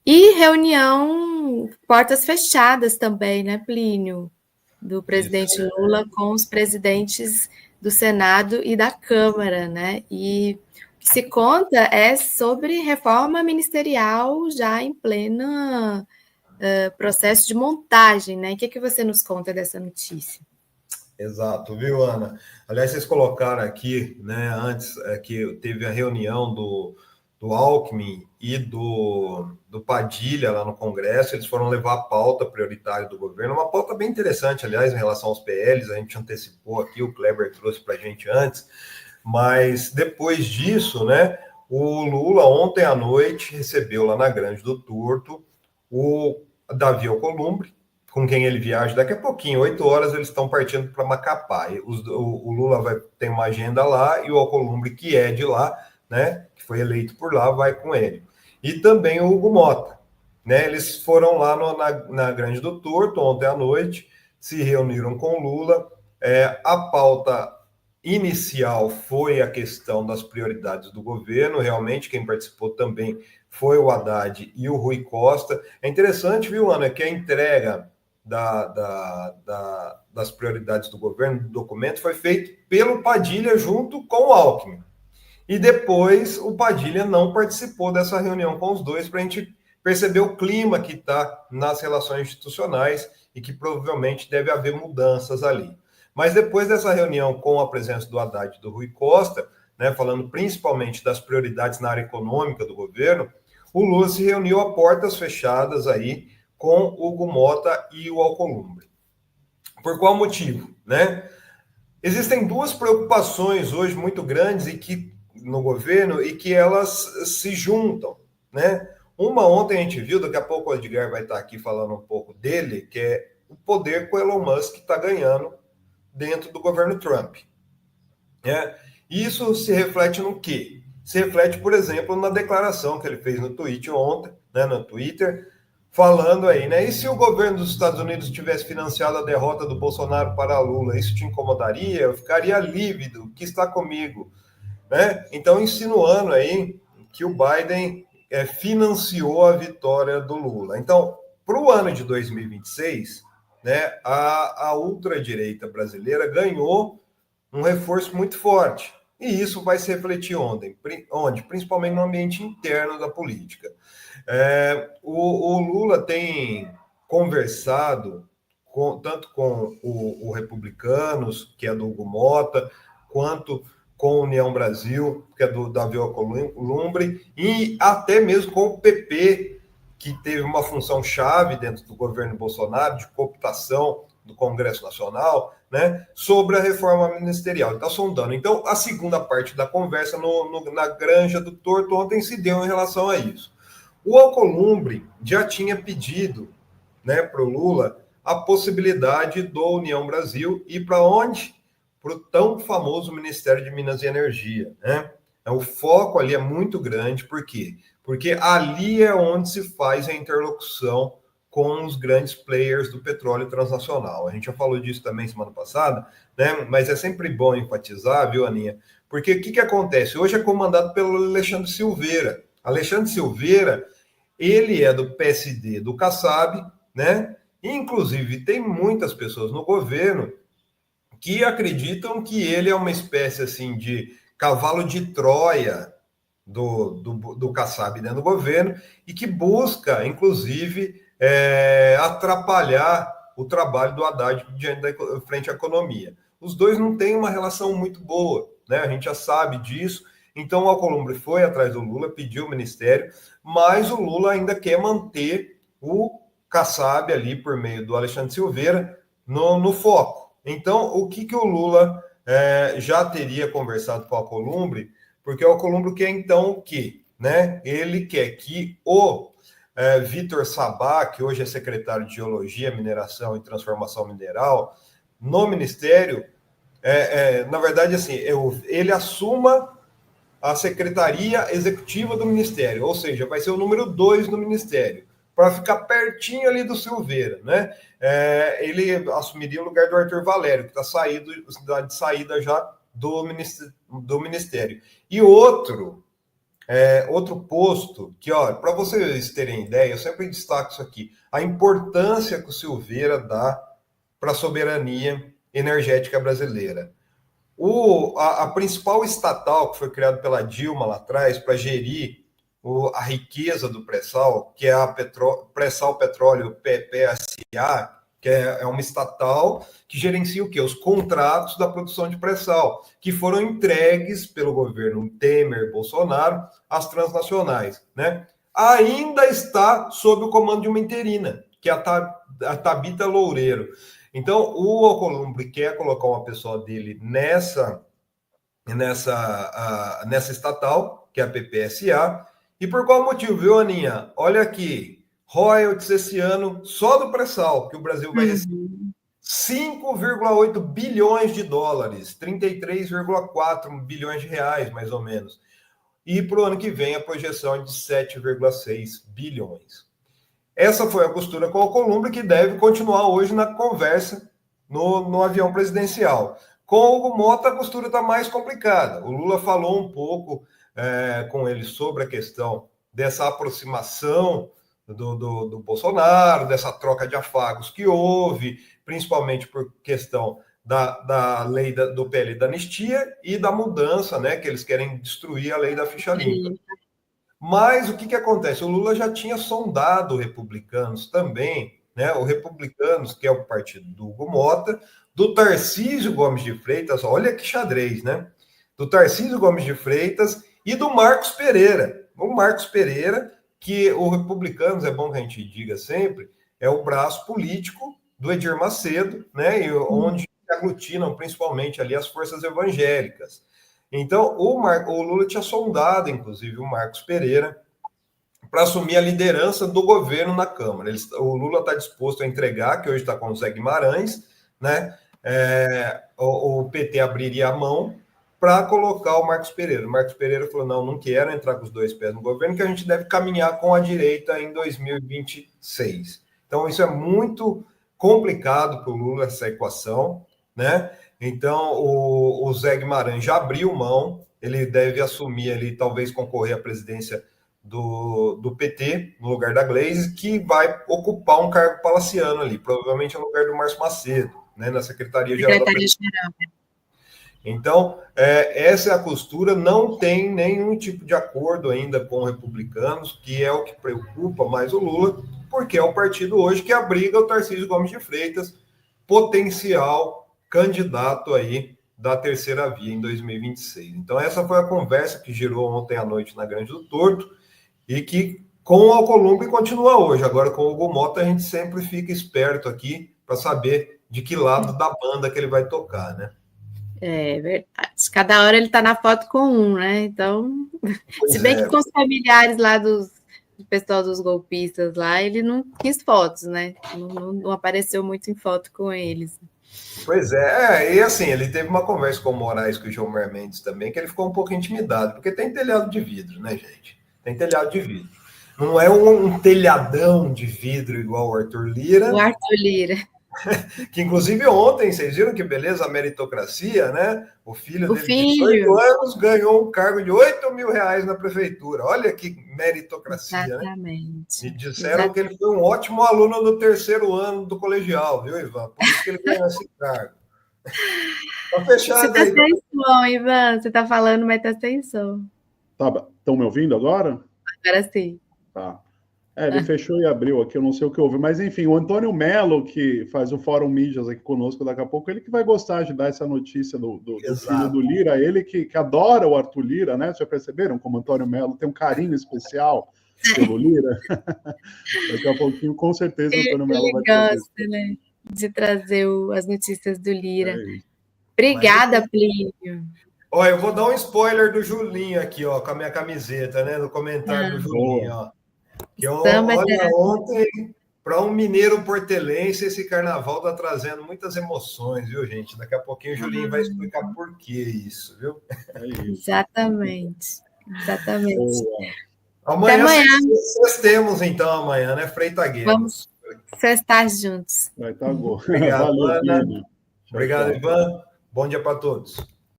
E reunião portas fechadas também, né, Plínio? Do presidente Isso. Lula com os presidentes do Senado e da Câmara, né? E o que se conta é sobre reforma ministerial já em pleno processo de montagem, né? O que você nos conta dessa notícia? Exato, viu, Ana? Aliás, vocês colocaram aqui, né, antes que teve a reunião do Alckmin e do Padilha lá no Congresso, eles foram levar a pauta prioritária do governo, uma pauta bem interessante, aliás, em relação aos PLs, a gente antecipou aqui, o Kleber trouxe para a gente antes, mas depois disso, né, o Lula ontem à noite recebeu lá na Grande do Turto o Davi Alcolumbre, com quem ele viaja daqui a pouquinho, 8 horas, eles estão partindo para Macapá. O Lula vai ter uma agenda lá e o Alcolumbre, que é de lá, né, que foi eleito por lá, vai com ele. E também o Hugo Mota. Né, eles foram lá na Grande do Torto ontem à noite, se reuniram com o Lula. A pauta inicial foi a questão das prioridades do governo, realmente quem participou também foi o Haddad e o Rui Costa. É interessante, viu, Ana, que a entrega das prioridades do governo, do documento, foi feito pelo Padilha junto com o Alckmin. E depois o Padilha não participou dessa reunião com os dois para a gente perceber o clima que está nas relações institucionais e que provavelmente deve haver mudanças ali. Mas depois dessa reunião com a presença do Haddad e do Rui Costa, né, falando principalmente das prioridades na área econômica do governo, o Lula se reuniu a portas fechadas aí com o Hugo Mota e o Alcolumbre. Por qual motivo? Né? Existem duas preocupações hoje muito grandes e que no governo e que elas se juntam, né? Uma ontem a gente viu, daqui a pouco o Edgar vai estar aqui falando um pouco dele, que é o poder que o Elon Musk está ganhando dentro do governo Trump. Né? Isso se reflete no quê? Se reflete, por exemplo, na declaração que ele fez no tweet ontem, né, no Twitter, falando aí, né? E se o governo dos Estados Unidos tivesse financiado a derrota do Bolsonaro para Lula, isso te incomodaria? Eu ficaria lívido, que está comigo, né? Então, insinuando aí que o Biden financiou a vitória do Lula. Então, para o ano de 2026, né, a ultradireita brasileira ganhou um reforço muito forte. E isso vai se refletir onde? Principalmente no ambiente interno da política. O Lula tem conversado tanto com o Republicanos, que é do Hugo Mota, quanto com a União Brasil, que é do Davi Alcolumbre, e até mesmo com o PP, que teve uma função chave dentro do governo Bolsonaro, de cooptação do Congresso Nacional, né, sobre a reforma ministerial. Ele está sondando. Então, a segunda parte da conversa na Granja do Torto ontem se deu em relação a isso. O Alcolumbre já tinha pedido, né, para o Lula a possibilidade do União Brasil ir para onde? Para o tão famoso Ministério de Minas e Energia. Né? O foco ali é muito grande, por quê? Porque ali é onde se faz a interlocução com os grandes players do petróleo transnacional. A gente já falou disso também semana passada, né? Mas é sempre bom enfatizar, viu, Aninha? Porque o que acontece? Hoje é comandado pelo Alexandre Silveira. Alexandre Silveira, ele é do PSD do Kassab, né? Inclusive, tem muitas pessoas no governo que acreditam que ele é uma espécie assim de cavalo de Troia do Kassab dentro do governo e que busca, inclusive, atrapalhar o trabalho do Haddad diante da frente à economia. Os dois não têm uma relação muito boa, né? A gente já sabe disso. Então, o Alcolumbre foi atrás do Lula, pediu o ministério, mas o Lula ainda quer manter o Kassab ali, por meio do Alexandre Silveira, no foco. Então, o que o Lula já teria conversado com o Alcolumbre, porque o Alcolumbre quer então o quê? Né? Ele quer que o Vitor Sabá, que hoje é secretário de Geologia, Mineração e Transformação Mineral, no Ministério, na verdade, assim, ele assuma a secretaria executiva do Ministério, ou seja, vai ser o número 2 no Ministério, para ficar pertinho ali do Silveira, né? Ele assumiria o lugar do Arthur Valério, que está de saída já do Ministério. E outro Outro posto que, ó, para vocês terem ideia, eu sempre destaco isso aqui, a importância que o Silveira dá para a soberania energética brasileira. A principal estatal que foi criada pela Dilma lá atrás para gerir a riqueza do pré-sal, que é a Pré-Sal Petróleo PPSA, que é uma estatal que gerencia o quê? Os contratos da produção de pré-sal, que foram entregues pelo governo Temer, Bolsonaro, às transnacionais, né? Ainda está sob o comando de uma interina, que é a Tabita Loureiro. Então, o Alcolumbre quer colocar uma pessoa dele nessa estatal, que é a PPSA. E por qual motivo, viu, Aninha? Olha aqui, royalties esse ano só do pré-sal, que o Brasil vai receber 5,8 bilhões de dólares, 33,4 bilhões de reais, mais ou menos. E para o ano que vem, a projeção é de 7,6 bilhões. Essa foi a costura com o Alcolumbre, que deve continuar hoje na conversa no avião presidencial. Com o Hugo Mota, a costura está mais complicada. O Lula falou um pouco com ele sobre a questão dessa aproximação do Bolsonaro, dessa troca de afagos que houve, principalmente por questão da lei do PL da anistia e da mudança, né, que eles querem destruir a lei da ficha limpa. Mas o que acontece? O Lula já tinha sondado Republicanos também, né? O Republicanos, que é o partido do Hugo Mota, do Tarcísio Gomes de Freitas, olha que xadrez, né? Do Tarcísio Gomes de Freitas e do Marcos Pereira. O Marcos Pereira, que o Republicanos, é bom que a gente diga sempre, é o braço político do Edir Macedo, né? E onde aglutinam principalmente ali as forças evangélicas. Então, o Lula tinha sondado, inclusive, o Marcos Pereira para assumir a liderança do governo na Câmara. O Lula está disposto a entregar, que hoje está com o Zé Guimarães, né? O PT abriria a mão para colocar o Marcos Pereira. O Marcos Pereira falou, não quero entrar com os dois pés no governo, que a gente deve caminhar com a direita em 2026. Então, isso é muito complicado para o Lula, essa equação, né? Então, o Zé Guimarães já abriu mão, ele deve assumir ali, talvez concorrer à presidência do PT, no lugar da Gleisi, que vai ocupar um cargo palaciano ali, provavelmente no lugar do Márcio Macedo, né, na Secretaria-Geral da Presidência. Então, essa é a costura, não tem nenhum tipo de acordo ainda com republicanos, que é o que preocupa mais o Lula, porque é o partido hoje que abriga o Tarcísio Gomes de Freitas, potencial candidato aí da terceira via em 2026. Então, essa foi a conversa que girou ontem à noite na Grande do Torto e que com o Alcolumbre continua hoje. Agora, com o Hugo Mota, a gente sempre fica esperto aqui para saber de que lado da banda que ele vai tocar, né? É verdade. Cada hora ele está na foto com um, né? Então, se bem que com os familiares lá do pessoal dos golpistas lá, ele não quis fotos, né? Não apareceu muito em foto com eles. Pois é, e assim, ele teve uma conversa com o Moraes, com o Gilmar Mendes também, que ele ficou um pouco intimidado, porque tem telhado de vidro, né, gente? Tem telhado de vidro. Não é um telhadão de vidro igual o Arthur Lira. O Arthur Lira. Que, inclusive, ontem, vocês viram que beleza, a meritocracia, né? O filho dele, de 18 anos, ganhou um cargo de R$8.000 na prefeitura. Olha que meritocracia, exatamente. Né? E disseram que ele foi um ótimo aluno no terceiro ano do colegial, viu, Ivan? Por isso que ele ganhou esse cargo. Tá fechado você aí. Você tá sem som, Ivan. Você tá falando, mas tá sem som. Estão me ouvindo agora? Agora sim. Tá. Ele fechou e abriu aqui, eu não sei o que houve. Mas, enfim, o Antônio Melo, que faz o Fórum Mídias aqui conosco daqui a pouco, ele que vai gostar de dar essa notícia do filho do Lira. Ele que adora o Arthur Lira, né? Vocês já perceberam como o Antônio Melo tem um carinho especial pelo Lira? Daqui a pouquinho, com certeza, o Antônio Melo vai trazer. Gosta, né? De trazer as notícias do Lira. Obrigada, Plínio. Olha, eu vou dar um spoiler do Julinho aqui, ó, com a minha camiseta, né? No comentário do Julinho, ó. Que olha, ontem, para um mineiro portelense, esse carnaval está trazendo muitas emoções, viu, gente? Daqui a pouquinho o Julinho vai explicar por que isso, viu? Exatamente. Amanhã temos então, amanhã, né? Freitagueiros. Vamos festar juntos. Vai estar bom. Obrigado, Valeu, Ana. Obrigado, Ivan. Bom dia para todos.